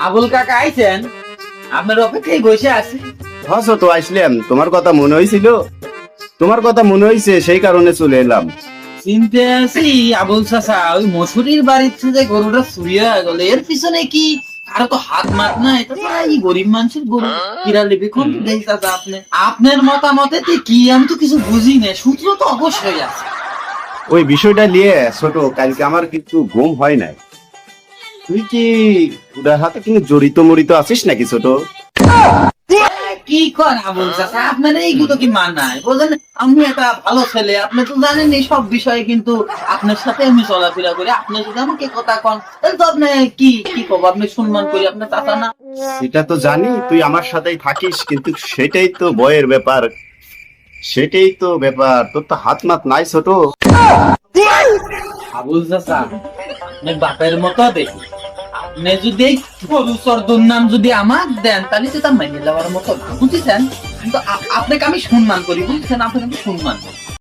আবুল কাকা আইছেন, আপনার অপেক্ষায় বসে আছে। হ্যাঁ ছোট, আসলাম। তোমার কথা মনে হয়েছিল, তোমার কথা মনে হয়েছে, সেই কারণে চলে এলাম। চিনতে আছি আবুল চাচা, ওই মসুরির বাড়িতে যে গরুটা চুরি হয়ে গেল, এর পিছনে কি কারো তো হাত মাত না? এটা তো এই গরিব মানুষের গরু কিরা লিবি কোন দেখি চাচা আপনি, আপনার মতামতে কি? আমি তো কিছু বুঝি না, সূত্র তো অবশ্যই আছে। ওই বিষয়টা নিয়ে ছোট, কালকে আমার কিন্তু ঘুম হয় নাই। তুই কি ওদের হাতে কিন্তু জড়িত মরিত আছিস নাকি ছোট? কি কর আবুল চাচা, আপনার এইগুলো কি মানায়? বলেন আমি একটা ভালো ছেলে, আপনি তো জানেন এই সব বিষয়ে, কিন্তু আপনার সাথে আমি চলাফেরা করি, আপনি যদি আমাকে কথা কন তাহলে তো আপনি কি কি কব, আপনি সম্মান করি, আপনার চাচা না? সেটা তো জানি, তুই আমার সাথেই থাকিস, কিন্তু সেটাই তো বয়ের ব্যাপার, সেটাই তো ব্যাপার। তোর তো হাত মাত নাই ছোট। আবুল চাচা, আপনি বাপের মতো দেখি, আপনি যদি এই গরু চর্দুর নাম যদি আমার দেন তাহলে সেটা মেনে নেওয়ার মতো না, বুঝেছেন? কিন্তু আপনাকে আমি সম্মান করি, বুঝছেন? আপনাকে আমি সম্মান করি।